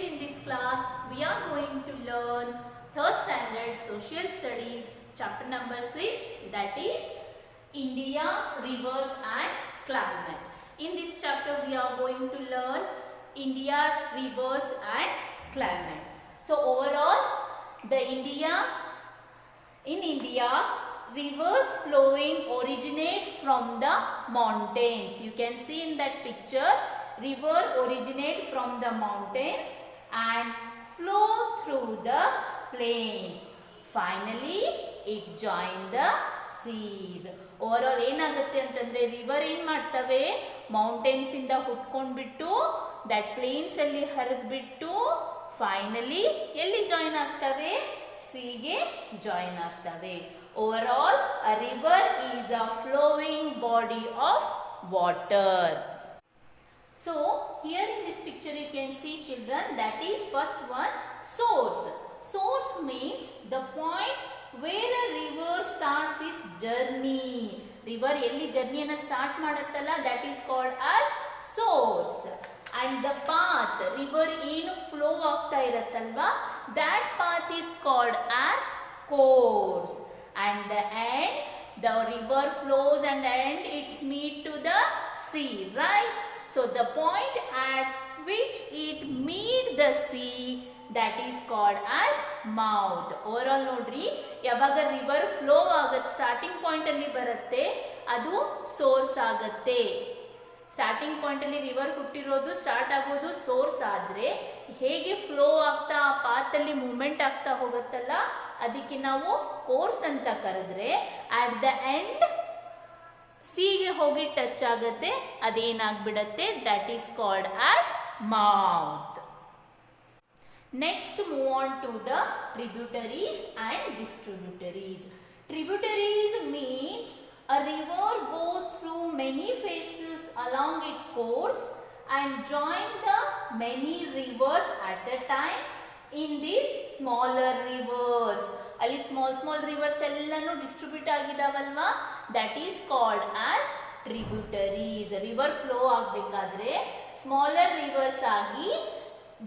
in this class we are going to learn 3rd standard social studies chapter number 6, that is India, rivers and climate. In this chapter we are going to learn India, rivers and climate. So overall in India, rivers flowing originate from the mountains. You can see in that picture, river originate from the mountains and flow through the plains. Finally, it join the seas. Overall ಏನಾಗುತ್ತೆ ಅಂತಂದ್ರೆ river ಏನು ಮಾಡ್ತವೆ, mountains ಇಂದ ಹುಟ್ಕೊಂಡ್ಬಿಟ್ಟು that planes ಅಲ್ಲಿ ಹರಿದ್ಬಿಟ್ಟು finally ಎಲ್ಲಿ join ಆಗ್ತವೆ, ಸೀಗೆ join ಆಗ್ತವೆ. Overall, a river is a flowing body of water. So, here in this picture you can see children, that is first one, source. Source means the point where a river starts its journey. River elli journey na start maduttalla, that is called as source. And the path, river ಏನು flow ಆಗ್ತಾ ಇರುತ್ತಲ್ವಾ, that path is called as course. And the end, the river flows and the end it's meet to the sea, right? So the point at which it meet the sea, that is called as mouth. Overall nodri, ಯಾವಾಗ river flow ಆಗುತ್ತೆ starting point ಅಲ್ಲಿ ಬರುತ್ತೆ ಅದು source ಆಗುತ್ತೆ. Starting point ಅಲ್ಲಿ river ಹುಟ್ಟಿರೋದು start ಆಗೋದು source ಆದ್ರೆ ಹೇಗೆ ಫ್ಲೋ ಆಗ್ತಾ ಆ ಪಾತ್ ಅಲ್ಲಿ ಮೂವ್ಮೆಂಟ್ ಆಗ್ತಾ ಹೋಗುತ್ತಲ್ಲ ಅದಕ್ಕೆ ನಾವು ಕೋರ್ಸ್ ಅಂತ ಕರೆದ್ರೆ ಅಟ್ ದ ಎಂಡ್ ಸಿಗೆ ಹೋಗಿ ಟಚ್ ಆಗುತ್ತೆ, ಅದೇನಾಗ್ಬಿಡತ್ತೆ, that is called as mouth. Next move on to the tributaries and distributaries. Tributaries means a river goes through many phases along its course and join the many rivers at a time in these smaller rivers. Ali small rivers ellanu distribute ಆಗಿದಾವಲ್ವಾ, that is called as tributaries. River flow ಆಗಬೇಕಾದ್ರೆ smaller rivers ಆಗಿ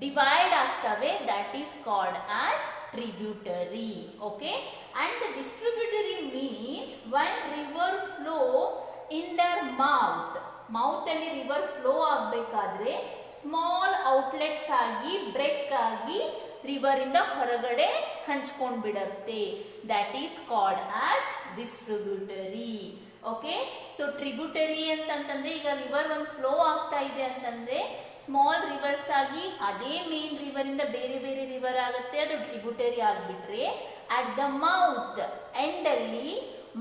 divide ಆಗ್ತವೆ, that is called as tributary. Okay, and the distributary means when river flow in their mouth ಅಲ್ಲಿ river flow ಆಗಬೇಕಾದ್ರೆ small outlets ಆಗಿ break ಆಗಿ river ಇಂದ ಹೊರಗಡೆ ಹಂಚ್ಕೊಂಡು ಬಿಡುತ್ತೆ, that is called as distributary. Okay, so tributary ಅಂತಂತಂದ್ರೆ ಈಗ ರಿವರ್ ಒಂದು ಫ್ಲೋ ಆಗ್ತಾ ಇದೆ ಅಂತಂದ್ರೆ ಸ್ಮಾಲ್ ರಿವರ್ಸ್ ಆಗಿ ಅದೇ ಮೇನ್ ರಿವರ್ ಇಂದ ಬೇರೆ ಬೇರೆ ರಿವರ್ ಆಗುತ್ತೆ, ಅದು ಟ್ರಿಬ್ಯೂಟರಿ ಆಗಿಬಿಟ್ರೆ ಅಟ್ ದ ಮೌತ್ ಎಂಡ್ ಅಲ್ಲಿ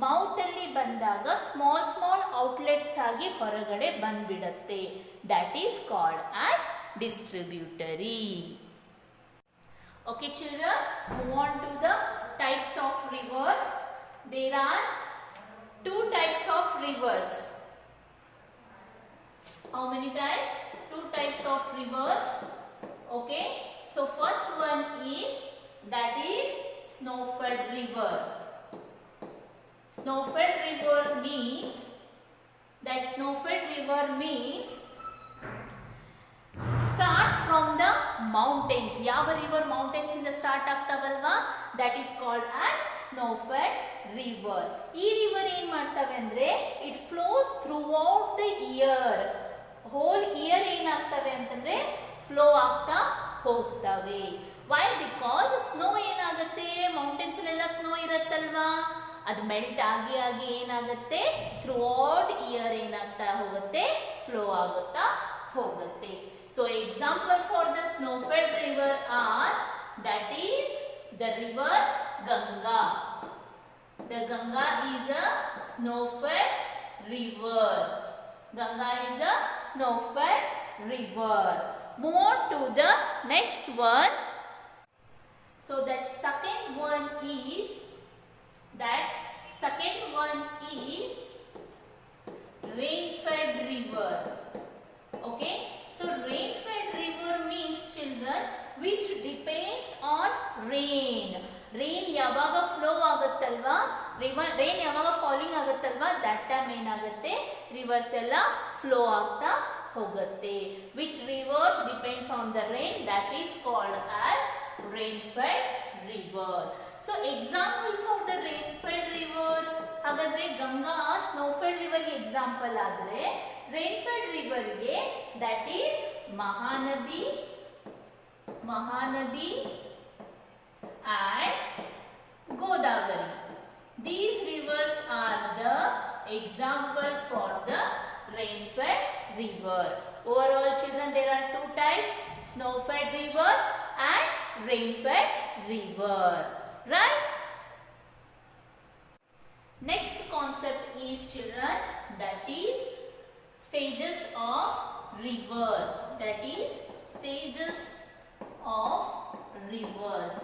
ಮೌತ್ ಅಲ್ಲಿ ಬಂದಾಗ ಸ್ಮಾಲ್ ಔಟ್ಲೆಟ್ಸ್ ಆಗಿ ಹೊರಗಡೆ ಬಂದ್ಬಿಡತ್ತೆ, that is called as distributary. Okay children, move on to the types of rivers. There are 2 types of rivers. How many types? 2 types of rivers. Okay, so first one is, that is snow-fed river. Snow-fed river means start from the mountains. ಯಾವ river mountains ಇಂದ start ಆಗ್ತಾವಲ್ವಾ, that is called as snow-fed river. ಈ river ಏನ್ ಮಾಡ್ತವೆ ಅಂದ್ರೆ it flows throughout the year. Whole year ಏನಾಗ್ತವೆ ಅಂತಂದ್ರೆ flow ಆಗ್ತಾ ಹೋಗ್ತವೆ. ವೈ? ಬಿಕಾಸ್ ಸ್ನೋ ಏನಾಗುತ್ತೆ, ಮೌಂಟೇನ್ಸ್ ಅಲ್ಲೆಲ್ಲ ಸ್ನೋ ಇರತ್ತಲ್ವಾ, ಅದು ಮೆಲ್ಟ್ ಆಗಿ ಏನಾಗುತ್ತೆ ಥ್ರೂ ಔಟ್ ಇಯರ್ ಏನಾಗ್ತಾ ಹೋಗುತ್ತೆ, ಫ್ಲೋ ಆಗುತ್ತಾ ಹೋಗುತ್ತೆ. So example for the snow-fed river are, that is the river Ganga. The Ganga is a snow-fed river. Ganga is a snow-fed river. Move on to the next one. So that second one is rain-fed river. Okay, so rain-fed river means children which depends on rain. Rain ಯಾವಾಗ flow ಆಗುತ್ತಲ್ವಾ, rain ಯಾವಾಗ falling ಆಗುತ್ತಲ್ವಾ, that time ಏನಾಗುತ್ತೆ reverse ಎಲ್ಲ flow ಆಗ್ತಾ ಹೋಗುತ್ತೆ. Which rivers depends on the rain, that is called as rain-fed river. So example for the rain-fed river, ಹಾಗಾದ್ರೆ Ganga snow-fed river ಗೆ example ಆದರೆ rain-fed river ಗೆ that is Mahanadi and Godavari. These rivers are the example for the rain-fed river. Overall children, there are two types, snow-fed river and rain-fed river, right? Next concept is children, that is stages of river, that is stages of rivers.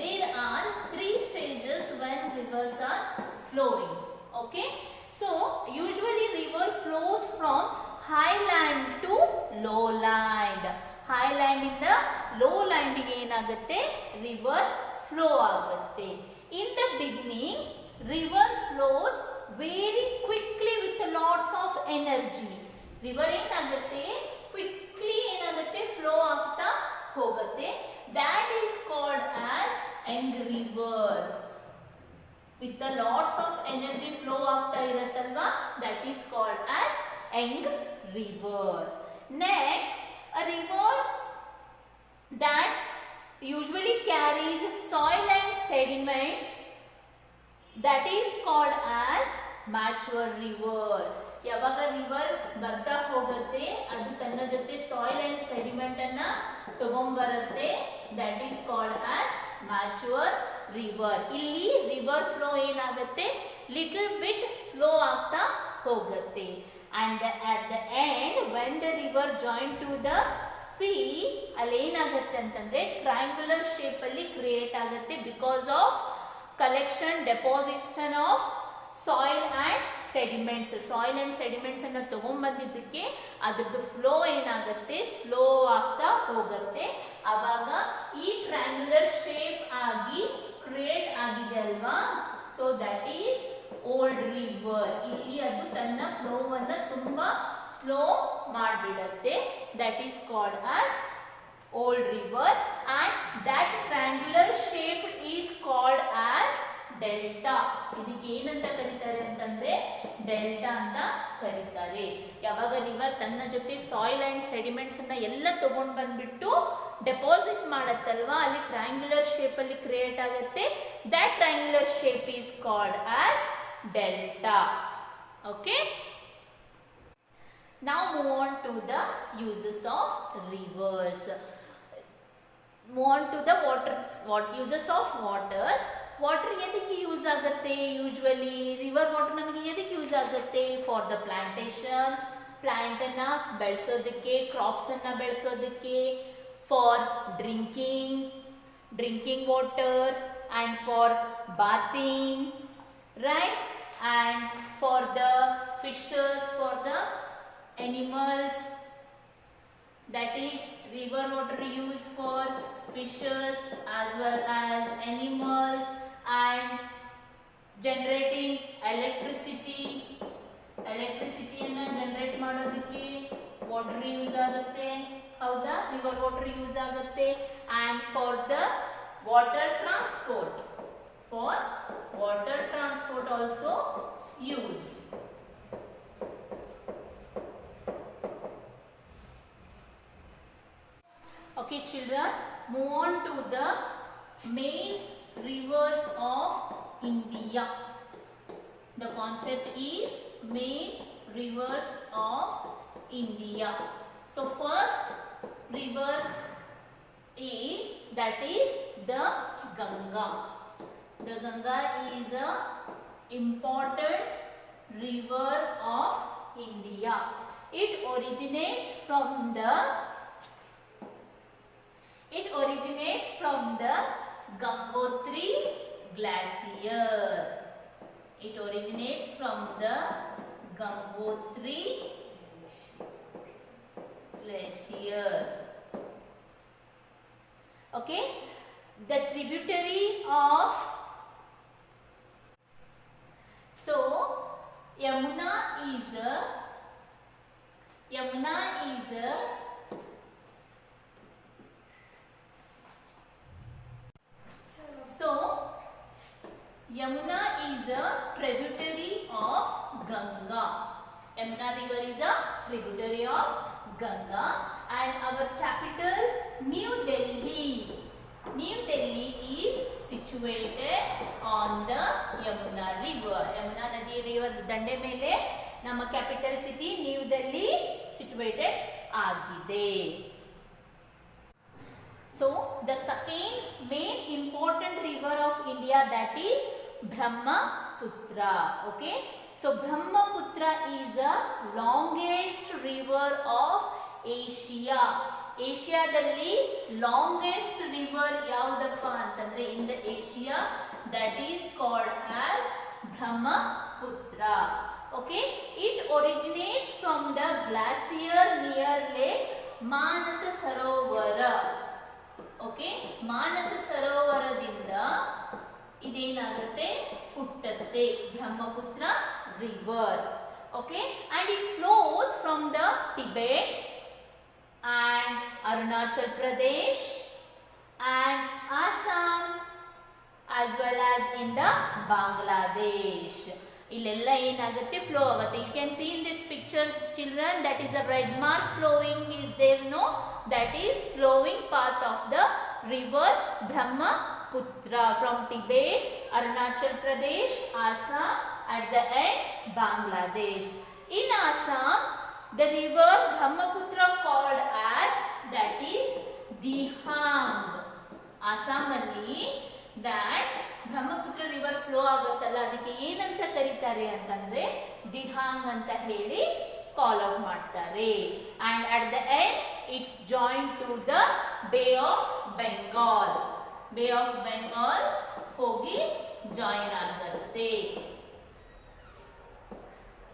There are 3 stages when rivers are flowing. Okay, so usually river flows from highland to lowland. Highland ಇಂದ lowland ಗೆ ಏನಾಗುತ್ತೆ, river flow ಆಗುತ್ತೆ. In the beginning river flows very quickly with lots of energy. river ಏನಾಗುತ್ತೆ, quickly ಏನಾಗುತ್ತೆ, flow ಆಗ್ತಾ ಹೋಗುತ್ತೆ. That is called as young river. With the lots of energy flow ಆಗ್ತಾ ಇರುತ್ತಲ್ವಾ, that is called as young river. Next, a river that usually carries soil and sediments, that is called as mature river. ಯಾವಾಗ river ಬರ್ತಾ ಹೋಗುತ್ತೆ ಅದು ತನ್ನ ಜೊತೆ soil and sediment ಅನ್ನ ತಗೊಂಡ್ಬರುತ್ತೆ, that is called as mature river. ಇಲ್ಲಿ river flow ಏನಾಗುತ್ತೆ, ಲಿಟಲ್ ಬಿಟ್ ಸ್ಲೋ ಆಗ್ತಾ ಹೋಗುತ್ತೆ. And at the end when the river join to the sea, ಅಲ್ಲಿ ಏನಾಗುತ್ತೆ ಅಂತಂದ್ರೆ ಟ್ರಯಾಂಗ್ಯುಲರ್ ಶೇಪ್ ಅಲ್ಲಿ ಕ್ರಿಯೇಟ್ ಆಗುತ್ತೆ because of collection deposition of soil and sediments. Soil and sediments ಅನ್ನು ತಗೊಂಡ್ಬಂದಿದ್ದಕ್ಕೆ ಅದ್ರದ್ದು ಫ್ಲೋ ಏನಾಗುತ್ತೆ, ಸ್ಲೋ ಆಗ್ತಾ ಹೋಗುತ್ತೆ. ಆವಾಗ ಈ ಟ್ರಯಾಂಗ್ಯುಲರ್ ಶೇಪ್ ಆಗಿ ಕ್ರಿಯೇಟ್ ಆಗಿದೆ ಅಲ್ವಾ, so that is old river. ಇಲ್ಲಿ ಅದು ತನ್ನ ಫ್ಲೋವನ್ನು ತುಂಬಾ ಸ್ಲೋ ಮಾಡಿಬಿಡುತ್ತೆ, that is called as old river. And that triangular shape is called as delta. ಇದಕ್ಕೆ ಏನಂತ ಕರೀತಾರೆ ಅಂತಂದ್ರೆ ಡೆಲ್ಟಾ ಅಂತ ಕರೀತಾರೆ. ಯಾವಾಗ ರಿವರ್ ತನ್ನ ಜೊತೆ ಸಾಯಿಲ್ ಅಂಡ್ ಸೆಡಿಮೆಂಟ್ಸ್ ಅನ್ನ ಎಲ್ಲ ತಗೊಂಡು ಬಂದ್ಬಿಟ್ಟು ಡೆಪಾಸಿಟ್ ಮಾಡತ್ತಲ್ವಾ, ಅಲ್ಲಿ ಟ್ರಯಾಂಗ್ಯುಲರ್ ಶೇಪ್ ಅಲ್ಲಿ ಕ್ರಿಯೇಟ್ ಆಗುತ್ತೆ. That triangular shape is called as delta. Okay, now move on to the uses of rivers. Move on to the uses of waters. Water ಎದಕ್ಕೆ use ಆಗುತ್ತೆ, usually river water ನಮಗೆ ಎದಕ್ಕೆ use ಆಗುತ್ತೆ, for the plantation, ಪ್ಲಾಂಟನ್ನು ಬೆಳೆಸೋದಕ್ಕೆ, ಕ್ರಾಪ್ಸನ್ನು ಬೆಳೆಸೋದಕ್ಕೆ, for drinking water and for bathing, right, and for the fishes, for the animals. That is river water used for fishes as well as animals, and generating electricity ಅನ್ನು generate ಮಾಡೋದಕ್ಕೆ water use ಆಗುತ್ತೆ, ಹೌದಾ, river water use ಆಗುತ್ತೆ. and for the water transport also used. Okay children, move on to the main rivers of India. The concept is main rivers of India. So first river is the Ganga. The Ganga is a important river of India. It originates from the Gangotri glacier. It originates from the Gangotri glacier. Okay, the tributary of, so Yamuna Yamuna is a Yamuna is a tributary of Ganga. Yamuna river is a tributary of Ganga, and our capital New Delhi. New Delhi is situated on the Yamuna river. Yamuna Nadi river ದಂಡೆ ಮೇಲೆ ನಮ್ಮ capital city New Delhi situated ಆಗಿದೆ. So the second main important river of India, that is Brahmaputra. Okay, so Brahmaputra is the longest river of Asia. ಏಷ್ಯಾದಲ್ಲಿ longest river ಯಾವುದಪ್ಪ ಅಂತಂದ್ರೆ in the Asia, that is called as Brahmaputra. Okay, it originates from the glacier near Lake Manasa Sarovara. Okay, Manasa ಸರೋವರದಿಂದ ಇದೇನಾಗುತ್ತೆ, ಹುಟ್ಟುತ್ತೆ Brahmaputra river. Okay, and it flows from the Tibet and Arunachal Pradesh and Assam as well as in the Bangladesh. ಇಲ್ಲೆಲ್ಲ ಏನಾಗುತ್ತೆ, flow ಆಗುತ್ತೆ. You can see in this picture children, that is a red mark flowing is there, no, that is flowing path of the river Brahmaputra from Tibet, Arunachal Pradesh, Assam, at the end Bangladesh. In Assam, the river Brahmaputra called as, that is Dihang. Assam ಅಲ್ಲಿ that Brahmaputra river flow ಆಗುತ್ತಲ್ಲ, ಅದಕ್ಕೆ ಏನಂತ ಕರೀತಾರೆ ಅಂತಂದ್ರೆ ದಿಹಾಂಗ್ ಅಂತ ಹೇಳಿ call out ಮಾಡ್ತಾರೆ. And at the end it's join to the bay of Bengal. Bay of Bengal ಹೋಗಿ ಜಾಯಿನ್ ಆಗುತ್ತೆ.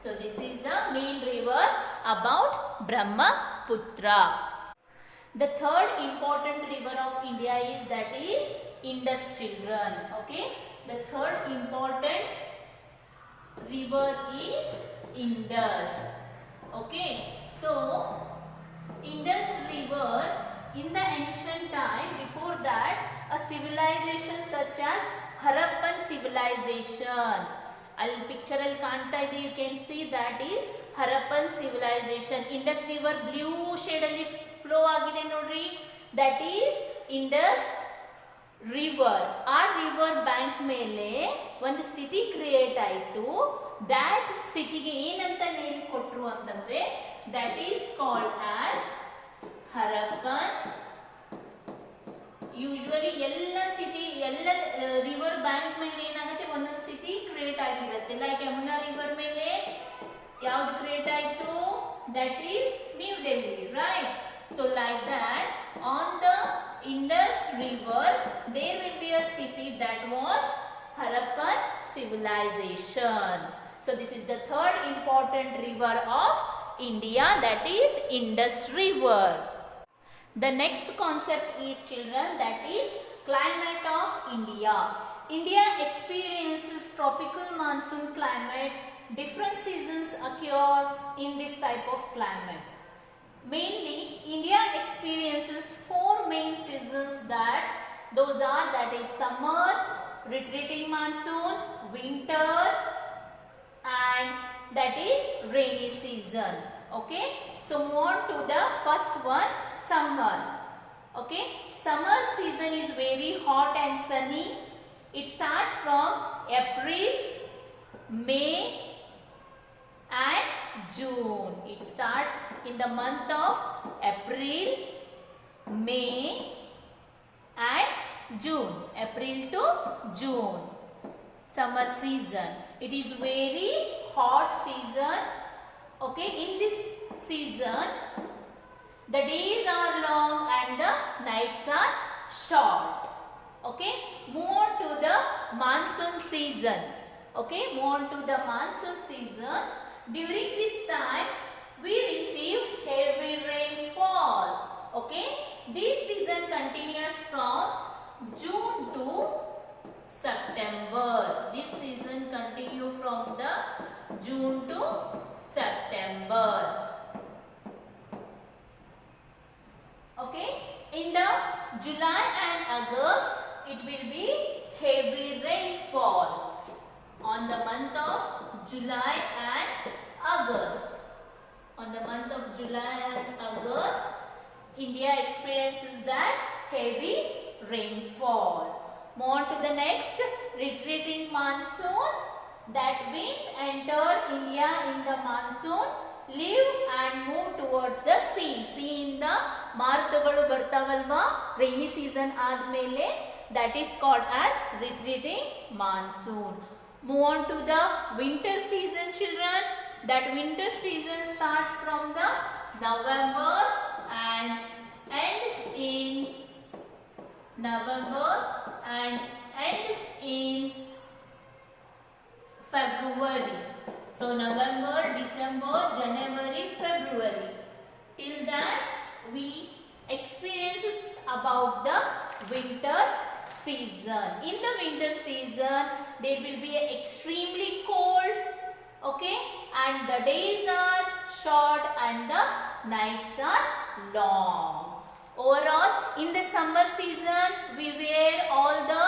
So this is the main river about Brahmaputra. The third important river of India is, that is Indus children. Okay, the third important river is Indus. Okay, so Indus river, in the ancient time, before that, a civilization such as Harappan civilization, ಅಲ್ಲಿ picture ಅಲ್ಲಿ ಕಾಣ್ತಾ ಇದೆ, you can see that is Harappan civilization. Indus river blue shade ಅಲ್ಲಿ flow ಆಗಿದೆ ನೋಡ್ರಿ, that is Indus river. ಆ river bank ಮೇಲೆ ಒಂದು ಸಿಟಿ ಕ್ರಿಯೇಟ್ ಆಯಿತು. ದ್ಯಾಟ್ ಸಿಟಿಗೆ ಏನಂತ ನೇಮ್ ಕೊಟ್ರು ಅಂತಂದ್ರೆ, that is called as Harappan. Usually ಎಲ್ಲ ಸಿಟಿ, ಎಲ್ಲ ರಿವರ್ ಬ್ಯಾಂಕ್ ಮೇಲೆ ಏನಾಗುತ್ತೆ, ಒಂದೊಂದು ಸಿಟಿ ಕ್ರಿಯೇಟ್ ಆಗಿರುತ್ತೆ. ಲೈಕ್ ಯಮುನಾ ರಿವರ್ ಮೇಲೆ ಯಾವ್ದು ಕ್ರಿಯೇಟ್ ಆಯ್ತು, that is New Delhi, right? So like that on the Indus river there will be a city that was Harappan civilization. So this is the third important river of India, that is Indus river. The next concept is, children, that is climate of India. India experiences tropical monsoon climate. Different seasons occur in this type of climate. Mainly, India experiences four main seasons. That is summer, retreating monsoon, winter, and that is rainy season. Okay, so move on to the first one, summer. Okay, summer season is very hot and sunny. It starts from April, May and June. It starts in the month of April, May and June. April to June, summer season. It is very hot season. Okay, in this season the days are long and the nights are short. Okay, move on to the monsoon season. Okay, move on to the monsoon season. During this time we receive heavy rainfall. Okay, this season continues from June to September. This season continues from the June to September. July and August, it will be heavy rainfall. On the month of July and August. On the month of July and August, India experiences that heavy rainfall. Move on to the next, retreating monsoon. That winds entered India in the monsoon, leave and move towards the sea. Sea in the ಮಾರುತಗಳು ಬರ್ತಾವಲ್ವಾ rainy season ಆದಮೇಲೆ, that is called as retreating monsoon. Move on to the winter season, children. That winter season starts from the November and ends in February. So November, December, January, February. Till that we experiences about the winter season. In the winter season, there will be extremely cold, okay, and the days are short and the nights are long. Overall, in the summer season, we wear all the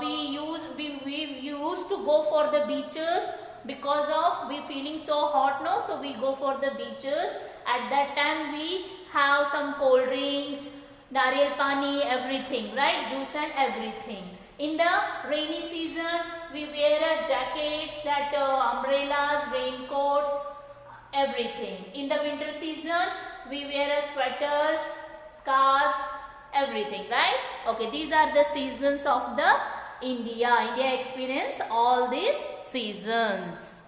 we used to go for the beaches because of we feeling so hot now, so we go for the beaches. At that time we have some cold drinks, nariyal pani, everything, right, juice and everything. In the rainy season, we wear jackets, that umbrellas, raincoats, everything. In the winter season, we wear sweaters, scarves, everything, right? Okay, these are the seasons of the India experience all these seasons.